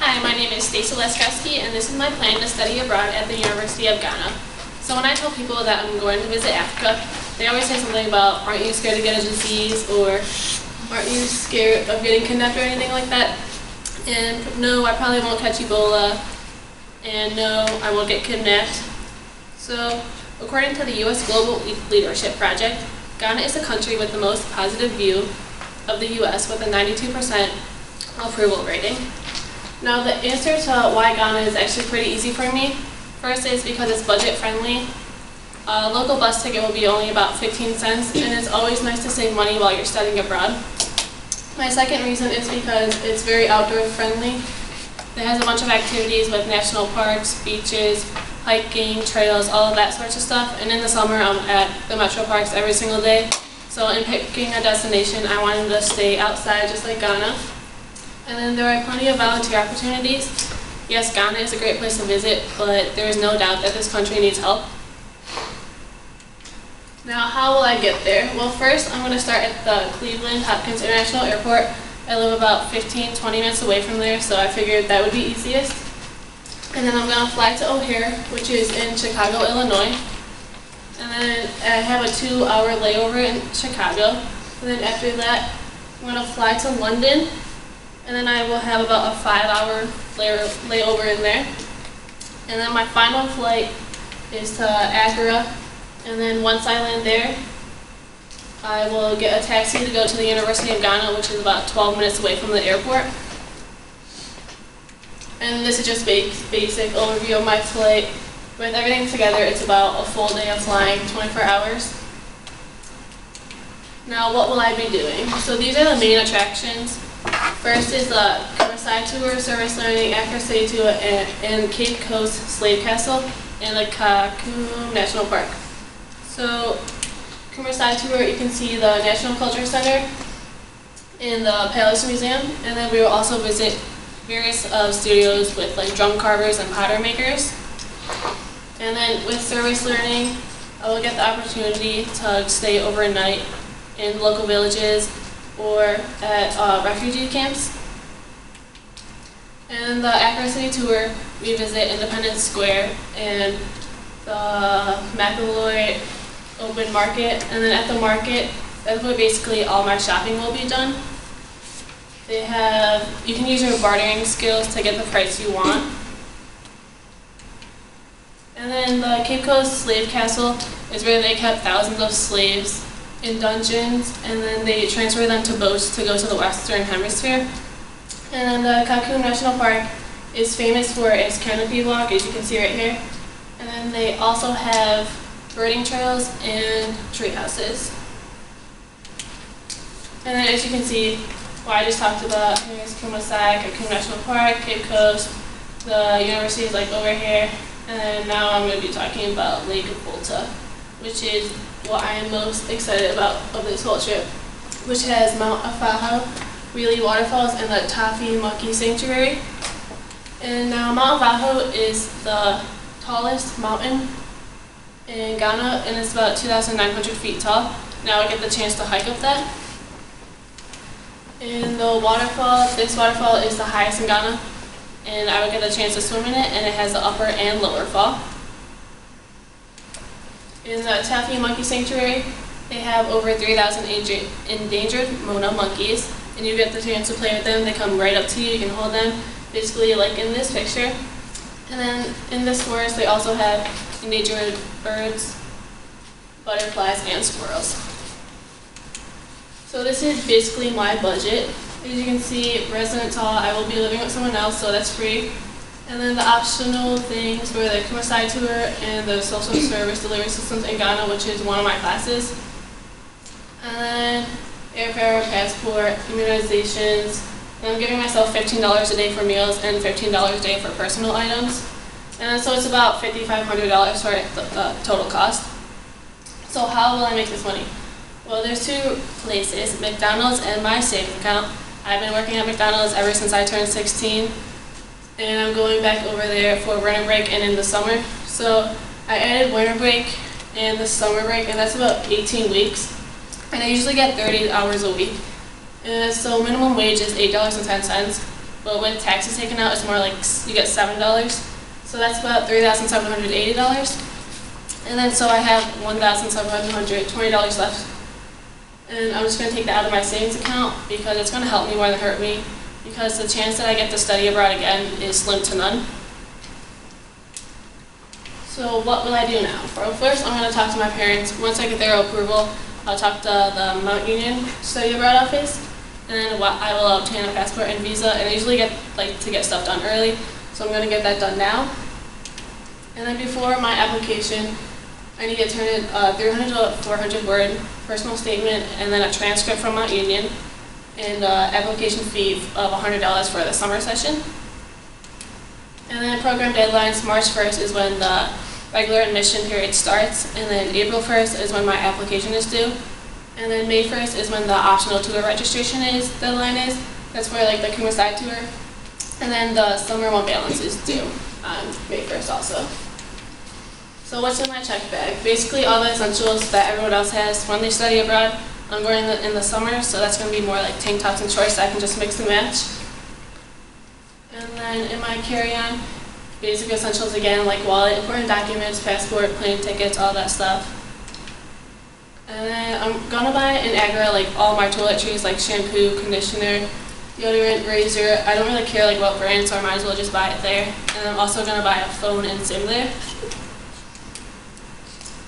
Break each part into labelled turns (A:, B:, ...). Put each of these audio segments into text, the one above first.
A: Hi, my name is Stacey Laskowski, and this is my plan to study abroad at the University of Ghana. So when I tell people that I'm going to visit Africa, they always say something about, aren't you scared to get a disease, or aren't you scared of getting kidnapped or anything like that? And no, I probably won't catch Ebola, and no, I won't get kidnapped. So according to the U.S. Global Leadership Project, Ghana is the country with the most positive view of the U.S. with a 92% approval rating. Now the answer to why Ghana is actually pretty easy for me, first is because it's budget friendly. A local bus ticket will be only about 15 cents, and it's always nice to save money while you're studying abroad. My second reason is because it's very outdoor friendly. It has a bunch of activities with national parks, beaches, hiking, trails, all of that sorts of stuff. And in the summer I'm at the metro parks every single day. So in picking a destination, I wanted to stay outside just like Ghana. And then there are plenty of volunteer opportunities. Yes, Ghana is a great place to visit, but there is no doubt that this country needs help. Now, how will I get there? Well, first I'm going to start at the Cleveland Hopkins International Airport. I live about 15-20 minutes away from there, so I figured that would be easiest. And then I'm going to fly to O'Hare, which is in Chicago, Illinois. And then I have a 2-hour layover in Chicago. And then after that, I'm going to fly to London. And then I will have about a 5-hour layover in there. And then my final flight is to Accra. And then once I land there, I will get a taxi to go to the University of Ghana, which is about 12 minutes away from the airport. And this is just basic overview of my flight. With everything together, it's about a full day of flying, 24 hours. Now, what will I be doing? So these are the main attractions. First is the Kumasi Tour, Service Learning, Accra City Tour, and Cape Coast Slave Castle, and the Kakum National Park. So, Kumasi Tour, you can see the National Culture Center and the Palace Museum, and then we will also visit various studios with like drum carvers and potter makers. And then with service learning, I will get the opportunity to stay overnight in local villages or at refugee camps. And the Accra City Tour, we visit Independence Square and the McElroy Open Market. And then at the market, that's where basically all my shopping will be done. You can use your bartering skills to get the price you want. And then the Cape Coast Slave Castle is where they kept thousands of slaves in dungeons, and then they transfer them to boats to go to the Western Hemisphere. And then the Kakum National Park is famous for its canopy walk, as you can see right here. And then they also have birding trails and tree houses. And then as you can see, what I just talked about, here's Kumasi, Kakum National Park, Cape Coast, the university is like over here, and then now I'm going to be talking about Lake Volta, which is what I am most excited about of this whole trip, which has Mount Afaha, Wheelie Waterfalls, and the Tafi Monkey Sanctuary. And now Mount Afaha is the tallest mountain in Ghana, and it's about 2,900 feet tall. Now I get the chance to hike up that. And the waterfall, this waterfall is the highest in Ghana, and I would get a chance to swim in it, and it has the upper and lower fall. In the Tafi Monkey Sanctuary, they have over 3,000 endangered Mona monkeys, and you get the chance to play with them. They come right up to you, you can hold them, basically like in this picture. And then in this forest, they also have endangered birds, butterflies, and squirrels. So this is basically my budget. As you can see, residence hall, I will be living with someone else, so that's free. And then the optional things were the Kumasi Tour and the social service delivery systems in Ghana, which is one of my classes. And then airfare, passport, immunizations. And I'm giving myself $15 a day for meals and $15 a day for personal items. And then so it's about $5,500 for the total cost. So how will I make this money? Well, there's two places, McDonald's and my savings account. I've been working at McDonald's ever since I turned 16. And I'm going back over there for winter break and in the summer. So I added winter break and the summer break, and that's about 18 weeks. And I usually get 30 hours a week. So minimum wage is $8.10. but with taxes taken out, it's more like you get $7. So that's about $3,780. And then so I have $1,720 left. And I'm just going to take that out of my savings account because it's going to help me more than hurt me, because the chance that I get to study abroad again is slim to none. So what will I do now? Well, first I'm going to talk to my parents. Once I get their approval, I'll talk to the Mount Union Study Abroad office, and then I will obtain a passport and visa. And I usually like to get stuff done early, so I'm going to get that done now. And then before my application, I need to turn in a 300 to 400 word personal statement, and then a transcript from Mount Union, and application fee of $100 for the summer session. And then program deadlines, March 1st is when the regular admission period starts, and then April 1st is when my application is due, and then May 1st is when the optional tour registration deadline is. That's for like the Kumasai tour. And then the summer one balance is due on May 1st also. So what's in my check bag? Basically all the essentials that everyone else has when they study abroad. I'm going in the summer, so that's going to be more like tank tops and shorts, so I can just mix and match. And then in my carry-on, basic essentials again, like wallet, important documents, passport, plane tickets, all that stuff. And then I'm going to buy in Agra like all my toiletries, like shampoo, conditioner, deodorant, razor. I don't really care like what brand, so I might as well just buy it there. And I'm also going to buy a phone and SIM there.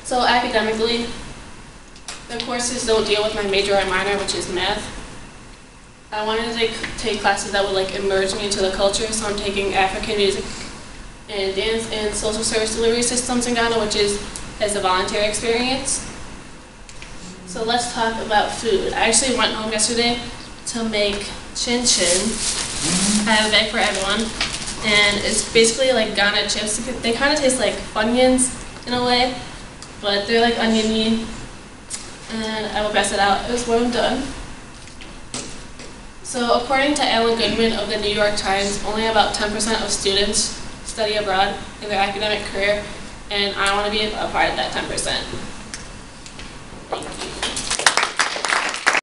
A: So academically, the courses don't deal with my major or minor, which is math. I wanted to take classes that would like immerse me into the culture, so I'm taking African music and dance and social service delivery systems in Ghana, which is as a volunteer experience. So let's talk about food. I actually went home yesterday to make chin chin. I have a bag for everyone, and it's basically like Ghana chips. They kind of taste like Funyuns in a way, but they're like oniony. And I will pass it out when I'm done. So according to Alan Goodman of the New York Times, only about 10% of students study abroad in their academic career, and I want to be a part of that 10%. Thank you.